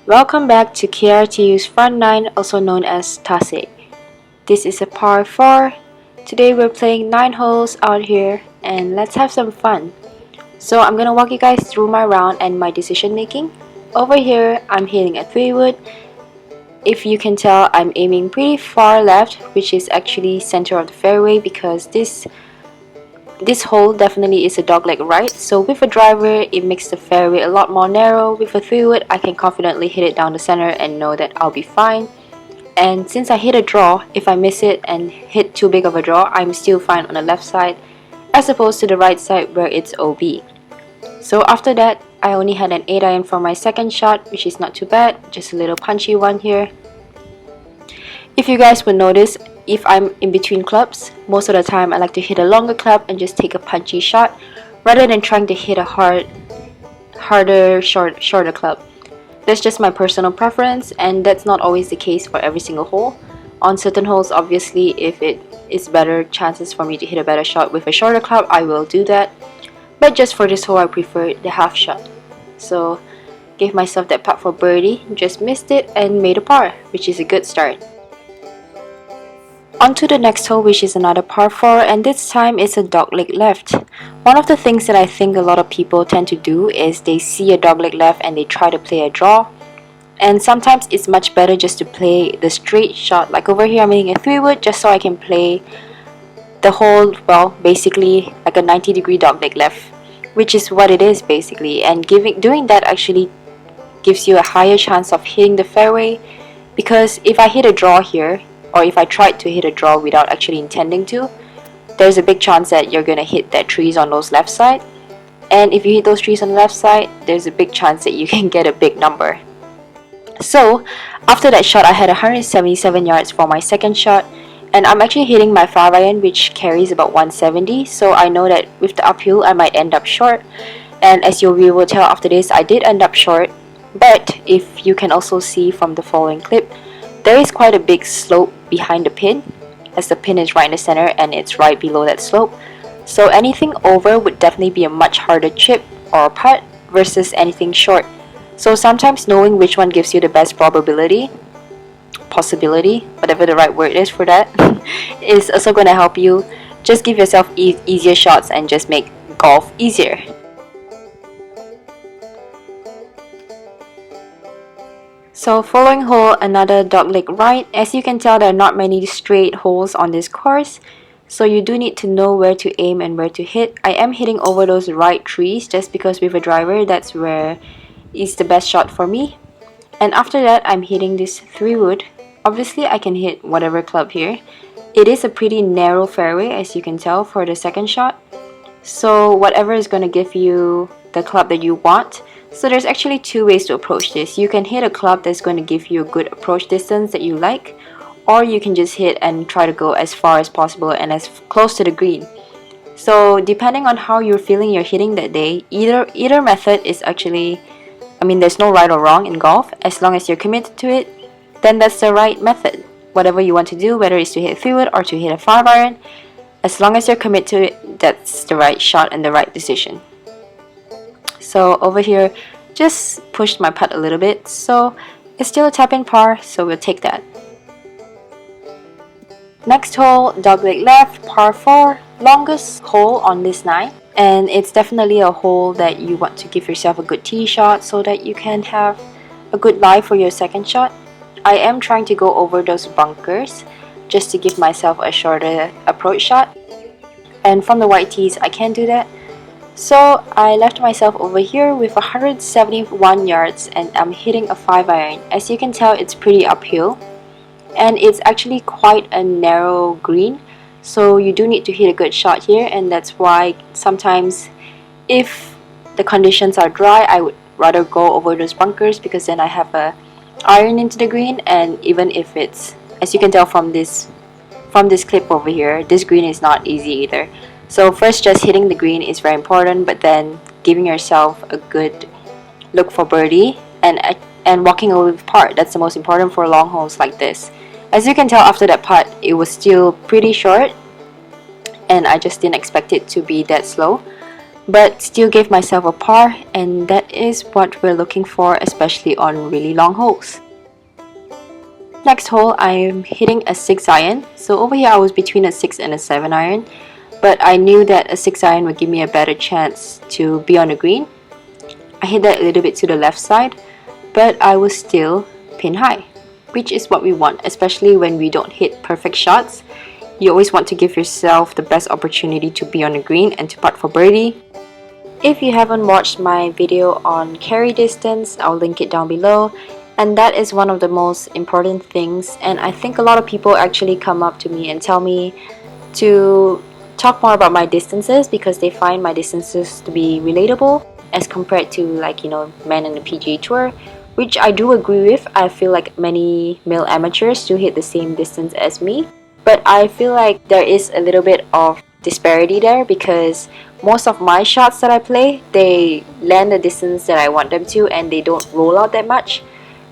Welcome back to KRTU's Front 9, also known as Tase. This is a par 4. Today we're playing 9 holes out here and let's have some fun. So I'm gonna walk you guys through my round and my decision making. Over here I'm hitting a 3-wood. If you can tell, I'm aiming pretty far left, which is actually center of the fairway because this hole definitely is a dogleg right, so with a driver it makes the fairway a lot more narrow. With a 3-wood I can confidently hit it down the center and know that I'll be fine. And since I hit a draw, if I miss it and hit too big of a draw, I'm still fine on the left side as opposed to the right side where it's OB. So after that, I only had an 8-iron for my second shot, which is not too bad, just a little punchy one here. If you guys would notice, if I'm in between clubs, most of the time I like to hit a longer club and just take a punchy shot rather than trying to hit a shorter club. That's just my personal preference, and that's not always the case for every single hole. On certain holes, obviously, if it is better chances for me to hit a better shot with a shorter club, I will do that. But just for this hole, I prefer the half shot. So, gave myself that putt for birdie, just missed it and made a par, which is a good start. On to the next hole, which is another par 4, and this time it's a dogleg left. One of the things that I think a lot of people tend to do is they see a dogleg left and they try to play a draw. And sometimes it's much better just to play the straight shot. Like over here I'm hitting a 3-wood just so I can play the hole, well, basically like a 90-degree dogleg left, which is what it is basically. And doing that actually gives you a higher chance of hitting the fairway, because if I hit a draw here, or if I tried to hit a draw without actually intending to, there's a big chance that you're gonna hit that trees on those left side. And if you hit those trees on the left side, there's a big chance that you can get a big number. So after that shot, I had 177 yards for my second shot, and I'm actually hitting my 5-iron, which carries about 170. So I know that with the uphill, I might end up short. And as you will tell after this, I did end up short. But if you can also see from the following clip, there is quite a big slope behind the pin, as the pin is right in the center and it's right below that slope. So anything over would definitely be a much harder chip or putt versus anything short. So sometimes knowing which one gives you the best possibility, whatever the right word is for that, is also going to help you just give yourself easier shots and just make golf easier. So following hole, another dogleg right. As you can tell, there are not many straight holes on this course, so you do need to know where to aim and where to hit. I am hitting over those right trees just because with a driver, that's where is the best shot for me. And after that, I'm hitting this 3-wood. Obviously, I can hit whatever club here. It is a pretty narrow fairway, as you can tell, for the second shot. So whatever is going to give you the club that you want. So there's actually two ways to approach this. You can hit a club that's going to give you a good approach distance that you like, or you can just hit and try to go as far as possible and as close to the green. So depending on how you're feeling you're hitting that day, either method is actually, there's no right or wrong in golf. As long as you're committed to it, then that's the right method. Whatever you want to do, whether it's to hit a 3-wood or to hit a 5-iron, as long as you're committed to it, that's the right shot and the right decision. So over here, just pushed my putt a little bit, so it's still a tap-in par, so we'll take that. Next hole, dogleg left, par 4, longest hole on this 9, and it's definitely a hole that you want to give yourself a good tee shot so that you can have a good lie for your second shot. I am trying to go over those bunkers just to give myself a shorter approach shot, and from the white tees I can do that. So I left myself over here with 171 yards and I'm hitting a 5-iron. As you can tell, it's pretty uphill and it's actually quite a narrow green, so you do need to hit a good shot here, and that's why sometimes if the conditions are dry, I would rather go over those bunkers because then I have a iron into the green. And even if it's, as you can tell from this clip over here, this green is not easy either. So first, just hitting the green is very important, but then giving yourself a good look for birdie and walking away with par. That's the most important for long holes like this. As you can tell after that putt, it was still pretty short and I just didn't expect it to be that slow. but still gave myself a par, and that is what we're looking for, especially on really long holes. Next hole, I'm hitting a 6 iron. So over here I was between a 6 and a 7 iron, but I knew that a 6 iron would give me a better chance to be on the green. I hit that a little bit to the left side, but I was still pin high, which is what we want, especially when we don't hit perfect shots. You always want to give yourself the best opportunity to be on the green and to putt for birdie. If you haven't watched my video on carry distance, I'll link it down below. And that is one of the most important things, and I think a lot of people actually come up to me and tell me to talk more about my distances because they find my distances to be relatable as compared to, like, you know, men in the PGA Tour, which I do agree with. I feel like many male amateurs do hit the same distance as me, but I feel like there is a little bit of disparity there because most of my shots that I play, they land the distance that I want them to and they don't roll out that much.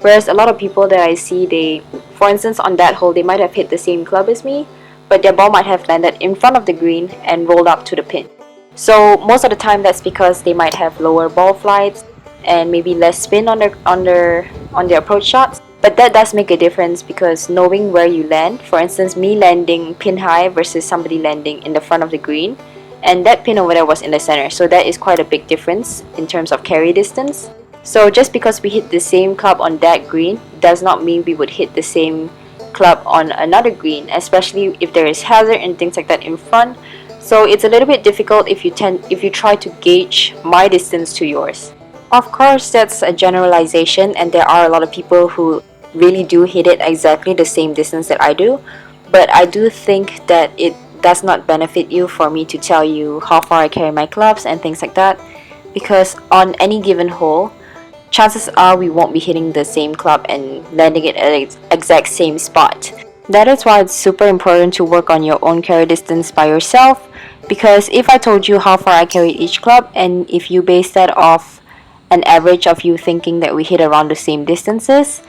Whereas a lot of people that I see, they, for instance, on that hole, they might have hit the same club as me, but their ball might have landed in front of the green and rolled up to the pin. So most of the time, that's because they might have lower ball flights and maybe less spin on their approach shots. But that does make a difference because knowing where you land, for instance, me landing pin high versus somebody landing in the front of the green, and that pin over there was in the center, so that is quite a big difference in terms of carry distance. So just because we hit the same club on that green does not mean we would hit the same club on another green, especially if there is hazard and things like that in front. So it's a little bit difficult if you try to gauge my distance to yours. Of course, that's a generalization, and there are a lot of people who really do hit it exactly the same distance that I do, but I do think that it does not benefit you for me to tell you how far I carry my clubs and things like that, because on any given hole, chances are we won't be hitting the same club and landing it at the exact same spot. That is why it's super important to work on your own carry distance by yourself, because if I told you how far I carried each club and if you base that off an average of you thinking that we hit around the same distances,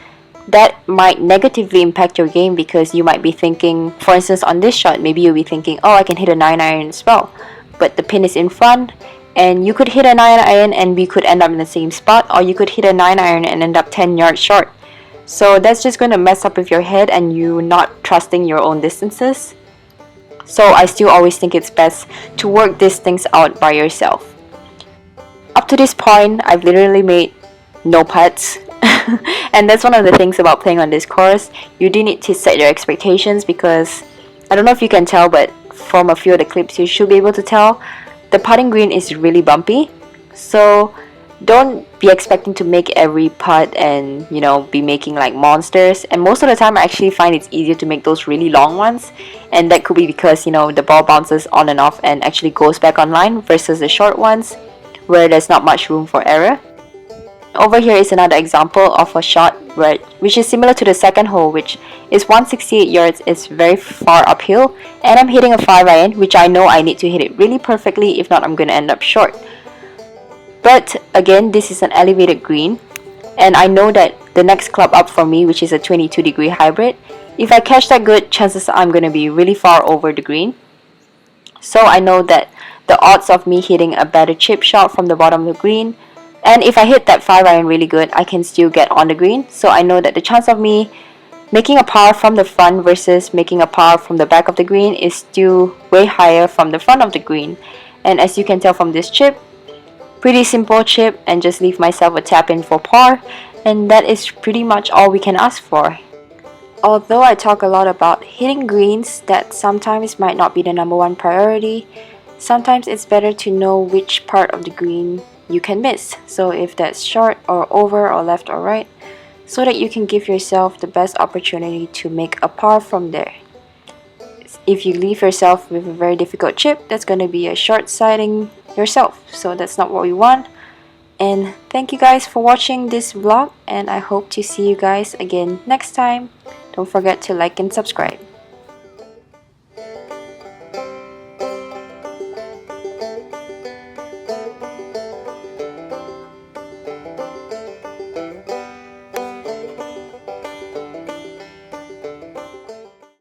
that might negatively impact your game because you might be thinking, for instance, on this shot, maybe you'll be thinking, oh, I can hit a 9 iron as well, but the pin is in front. And you could hit a 9 iron and we could end up in the same spot, or you could hit a 9 iron and end up 10 yards short. So that's just going to mess up with your head and you not trusting your own distances. So I still always think it's best to work these things out by yourself. Up to this point, I've literally made no putts. And that's one of the things about playing on this course. You do need to set your expectations because I don't know if you can tell, but from a few of the clips you should be able to tell, the putting green is really bumpy, so don't be expecting to make every putt and, you know, be making like monsters. And most of the time I actually find it's easier to make those really long ones, and that could be because, you know, the ball bounces on and off and actually goes back online versus the short ones where there's not much room for error. Over here is another example of a shot which is similar to the second hole, which is 168 yards. It's very far uphill, and I'm hitting a 5 iron, which I know I need to hit it really perfectly, if not I'm going to end up short. But again, this is an elevated green, and I know that the next club up for me, which is a 22-degree hybrid, if I catch that good, chances are I'm going to be really far over the green. So I know that the odds of me hitting a better chip shot from the bottom of the green, and if I hit that 5 iron really good, I can still get on the green. So I know that the chance of me making a par from the front versus making a par from the back of the green is still way higher from the front of the green. And as you can tell from this chip, pretty simple chip, and just leave myself a tap in for par, and that is pretty much all we can ask for. Although I talk a lot about hitting greens that sometimes might not be the #1 priority, sometimes it's better to know which part of the green you can miss. So if that's short or over or left or right, so that you can give yourself the best opportunity to make a par from there. If you leave yourself with a very difficult chip, that's going to be a short-sighting yourself. So that's not what we want. And thank you guys for watching this vlog, and I hope to see you guys again next time. Don't forget to like and subscribe.